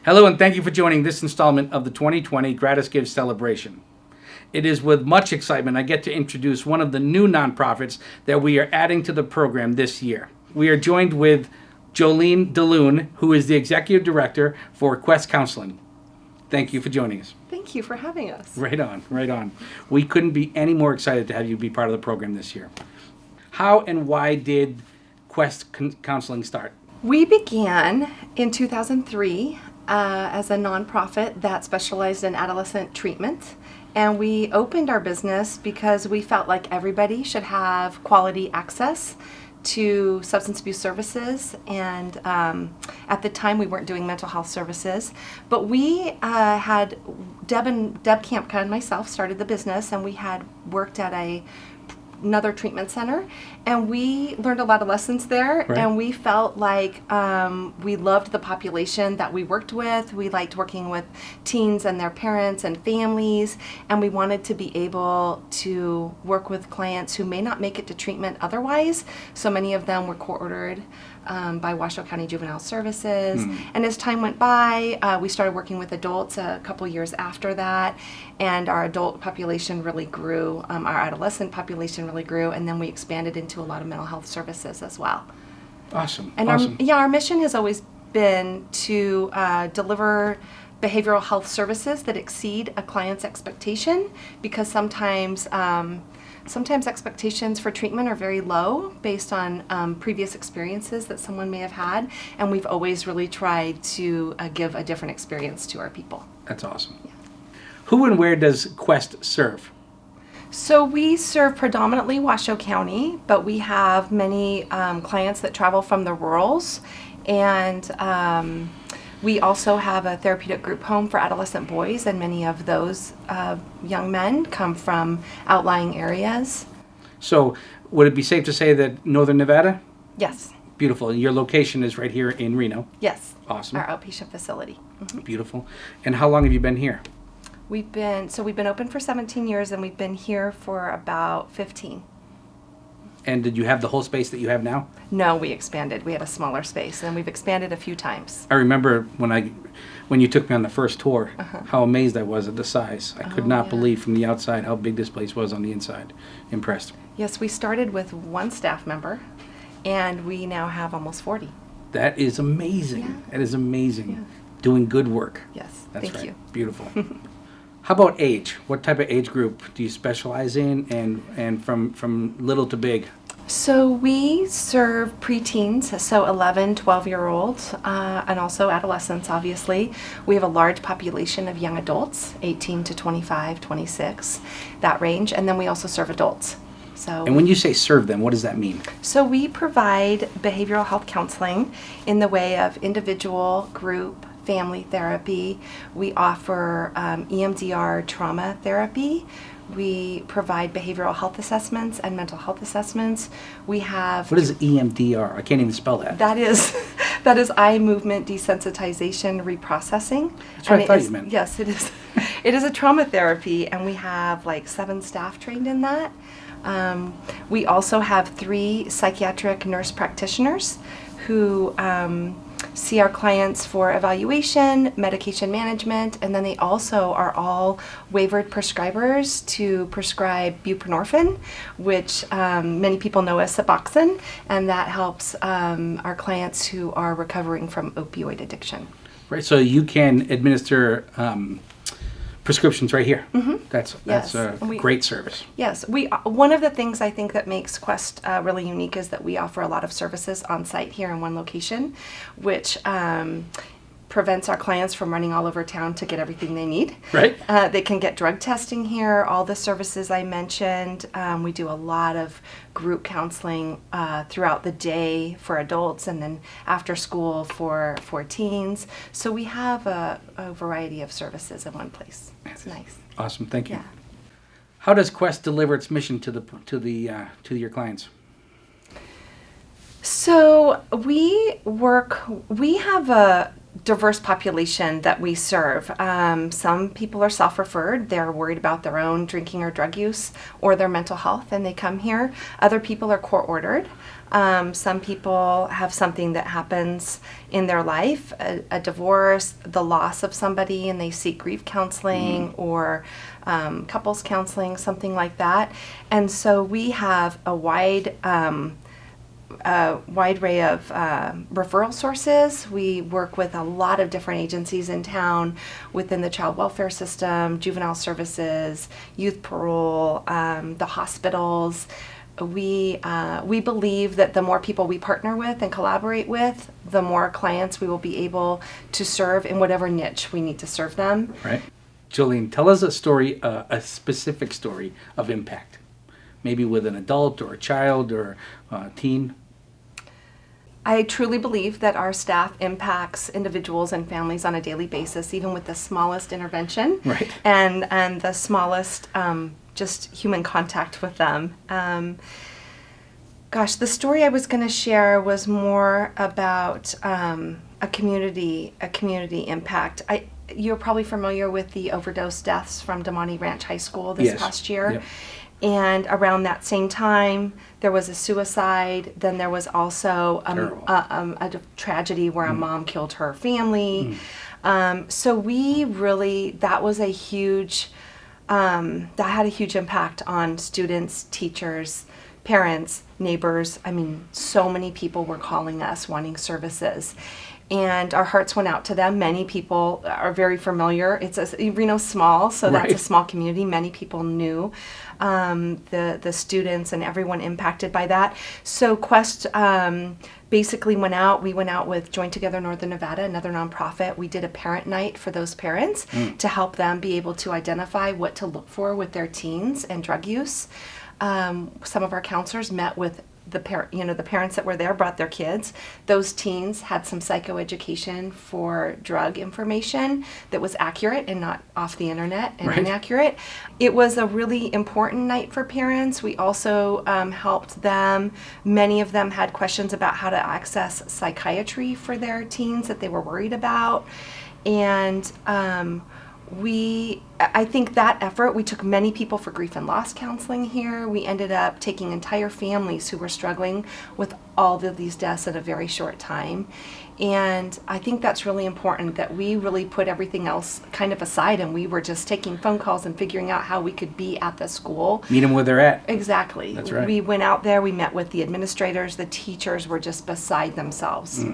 Hello, and thank you for joining this installment of the 2020 GratisGives celebration. It is with much excitement I get to introduce one of the new nonprofits that we are adding to the program this year. We are joined with Jolene Dalluhn, who is the Executive Director for Quest Counseling. Thank you for joining us. Thank you for having us. Right on, right on. We couldn't be any more excited to have you be part of the program this year. How and why did Quest Counseling start? We began in 2003 as a nonprofit that specialized in adolescent treatment. And we opened our business because we felt like everybody should have quality access to substance abuse services. And at the time, we weren't doing mental health services. But we had, Deb Kampka and myself started the business, and we had worked at another treatment center, and we learned a lot of lessons there. Right. And we felt like we loved the population that we worked with. We liked working with teens and their parents and families, and we wanted to be able to work with clients who may not make it to treatment otherwise. So many of them were court-ordered by Washoe County Juvenile Services. And as time went by, we started working with adults a couple years after that, and our adult population really grew, our adolescent population really grew, and then we expanded into a lot of mental health services as well. Awesome. And awesome. Our mission has always been to deliver behavioral health services that exceed a client's expectation, because sometimes expectations for treatment are very low based on previous experiences that someone may have had, and we've always really tried to give a different experience to our people. That's awesome. Yeah. Who and where does Quest serve? So we serve predominantly Washoe County, but we have many clients that travel from the rurals, and we also have a therapeutic group home for adolescent boys, and many of those young men come from outlying areas. So would it be safe to say that Northern Nevada? Yes. Beautiful. Your location is right here in Reno. Yes. Awesome. Our outpatient facility. Mm-hmm. Beautiful. And how long have you been here? We've been open for 17 years, and we've been here for about 15. And did you have the whole space that you have now? No, we expanded. We had a smaller space, and we've expanded a few times. I remember when you took me on the first tour, how amazed I was at the size. I could not believe from the outside how big this place was on the inside. Impressed. Yes, we started with one staff member, and we now have almost 40. That is amazing. Yeah. That is amazing. Yeah. Doing good work. Yes, That's thank right. you. Beautiful. How about age? What type of age group do you specialize in, and from little to big? So we serve preteens, so 11, 12-year-olds, and also adolescents, obviously. We have a large population of young adults, 18 to 25, 26, that range, and then we also serve adults. And when you say serve them, what does that mean? So we provide behavioral health counseling in the way of individual, group, family therapy. We offer EMDR trauma therapy. We provide behavioral health assessments and mental health assessments. We have... What is EMDR? I can't even spell that. That is eye movement desensitization reprocessing. That's what I thought you meant. Yes, it is. It is a trauma therapy, and we have like 7 staff trained in that. We also have 3 psychiatric nurse practitioners who see our clients for evaluation, medication management, and then they also are all waivered prescribers to prescribe buprenorphine, which many people know as Suboxone, and that helps our clients who are recovering from opioid addiction. Right, so you can administer prescriptions right here. Mm-hmm. That's a great service. Yes, one of the things I think that makes Quest really unique is that we offer a lot of services on site here in one location, which prevents our clients from running all over town to get everything they need. Right. They can get drug testing here, all the services I mentioned. We do a lot of group counseling throughout the day for adults, and then after school for teens. So we have a variety of services in one place. It's nice. Awesome, thank you. Yeah. How does Quest deliver its mission to your clients? So we have a diverse population that we serve. Some people are self-referred. They're worried about their own drinking or drug use or their mental health, and they come here. Other people are court-ordered. Some people have something that happens in their life, a divorce, the loss of somebody, and they seek grief counseling or couples counseling, something like that. And so we have a wide array of referral sources. We work with a lot of different agencies in town within the child welfare system, juvenile services, youth parole, the hospitals. We believe that the more people we partner with and collaborate with, the more clients we will be able to serve in whatever niche we need to serve them. Right. Jolene, tell us a story, a specific story of impact, maybe with an adult or a child or a teen. I truly believe that our staff impacts individuals and families on a daily basis, even with the smallest intervention, Right. and the smallest just human contact with them. The story I was going to share was more about a community impact. You're probably familiar with the overdose deaths from Damani Ranch High School this Yes. past year. Yep. And around that same time, there was a suicide. Then there was also a tragedy where a mom killed her family. So we really, that was a huge, that had a huge impact on students, teachers, parents, neighbors. I mean, so many people were calling us wanting services. And our hearts went out to them. Many people are very familiar. It's Reno's small, so that's a Right. small community. Many people knew the students and everyone impacted by that. So Quest basically went out. We went out with Join Together Northern Nevada, another nonprofit. We did a parent night for those parents to help them be able to identify what to look for with their teens and drug use. Some of our counselors met with the parents that were there, brought their kids. Those teens had some psychoeducation for drug information that was accurate and not off the internet and Right. inaccurate. It was a really important night for parents. We also helped them. Many of them had questions about how to access psychiatry for their teens that they were worried about. And I think that effort, we took many people for grief and loss counseling here. We ended up taking entire families who were struggling with all of these deaths in a very short time. And I think that's really important, that we really put everything else kind of aside and we were just taking phone calls and figuring out how we could be at the school. Meet them where they're at. Exactly. That's right. We went out there, we met with the administrators, the teachers were just beside themselves.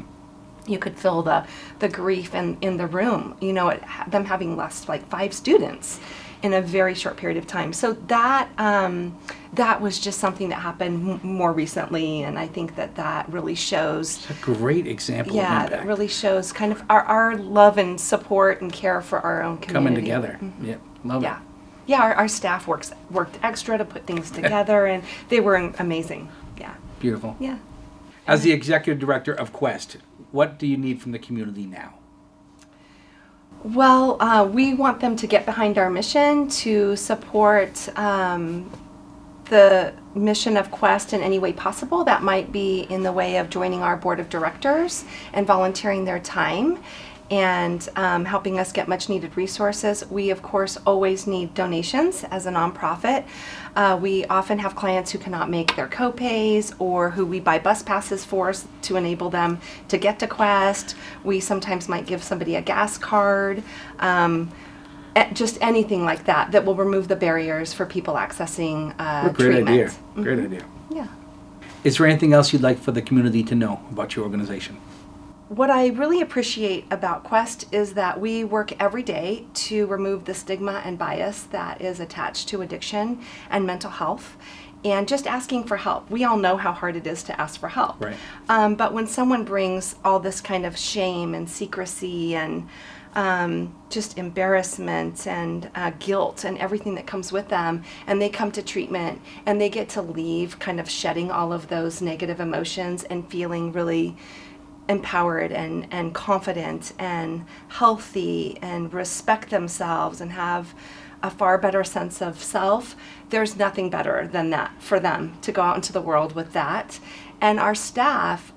You could feel the grief in the room, them having lost like 5 students in a very short period of time. So that was just something that happened more recently, and I think that really shows. It's a great example of impact. That really shows kind of our love and support and care for our own community. Coming together. Yeah, love it. Yeah. Our staff worked extra to put things together, and they were amazing. Yeah. Beautiful. Yeah. As the executive director of Quest, what do you need from the community now? Well, we want them to get behind our mission to support the mission of Quest in any way possible. That might be in the way of joining our board of directors and volunteering their time and helping us get much needed resources. We, of course, always need donations as a nonprofit. We often have clients who cannot make their co-pays or who we buy bus passes for to enable them to get to Quest. We sometimes might give somebody a gas card, just anything like that will remove the barriers for people accessing Great treatment. idea. Great idea. Yeah. Is there anything else you'd like for the community to know about your organization? What I really appreciate about Quest is that we work every day to remove the stigma and bias that is attached to addiction and mental health, and just asking for help. We all know how hard it is to ask for help. Right. But when someone brings all this kind of shame and secrecy and just embarrassment and guilt and everything that comes with them, and they come to treatment and they get to leave kind of shedding all of those negative emotions and feeling really empowered and confident and healthy and respect themselves and have a far better sense of self, there's nothing better than that for them to go out into the world with that. And our staff,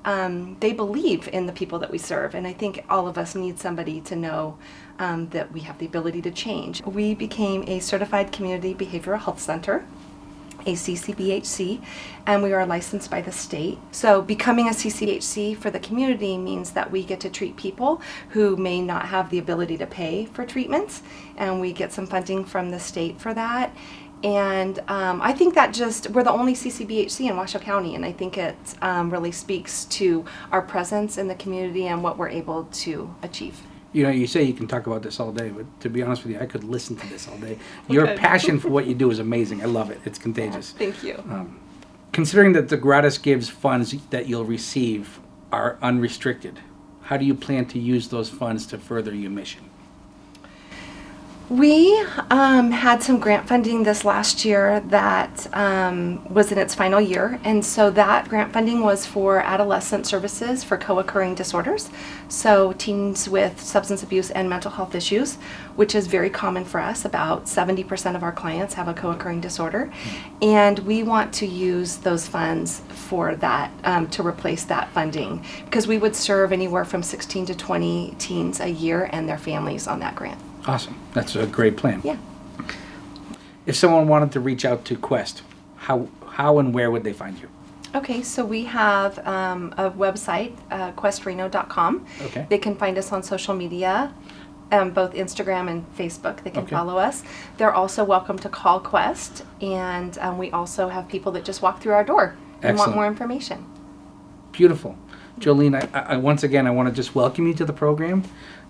they believe in the people that we serve. And I think all of us need somebody to know that we have the ability to change. We became a certified community behavioral health center, a CCBHC, and we are licensed by the state. So becoming a CCBHC for the community means that we get to treat people who may not have the ability to pay for treatments, and we get some funding from the state for that. And I think that we're the only CCBHC in Washoe County, and I think it really speaks to our presence in the community and what we're able to achieve. You know, you say you can talk about this all day, but to be honest with you, I could listen to this all day. Your passion for what you do is amazing. I love it. It's contagious. Thank you. Considering that the GratisGives funds that you'll receive are unrestricted, how do you plan to use those funds to further your mission? We had some grant funding this last year that was in its final year, and so that grant funding was for adolescent services for co-occurring disorders, so teens with substance abuse and mental health issues, which is very common for us. About 70% of our clients have a co-occurring disorder, and we want to use those funds for that, to replace that funding, because we would serve anywhere from 16 to 20 teens a year and their families on that grant. Awesome. That's a great plan. Yeah. If someone wanted to reach out to Quest, how and where would they find you? Okay, so we have a website, questreno.com. Okay. They can find us on social media, both Instagram and Facebook. They can follow us. They're also welcome to call Quest, and we also have people that just walk through our door and want more information. Beautiful. Jolene, I once again, I want to just welcome you to the program,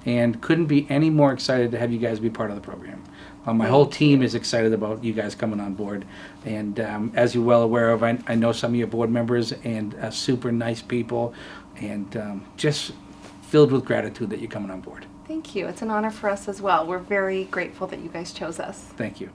and couldn't be any more excited to have you guys be part of the program. My whole team is excited about you guys coming on board, and as you're well aware of, I know some of your board members, and super nice people, and just filled with gratitude that you're coming on board. Thank you. It's an honor for us as well. We're very grateful that you guys chose us. Thank you.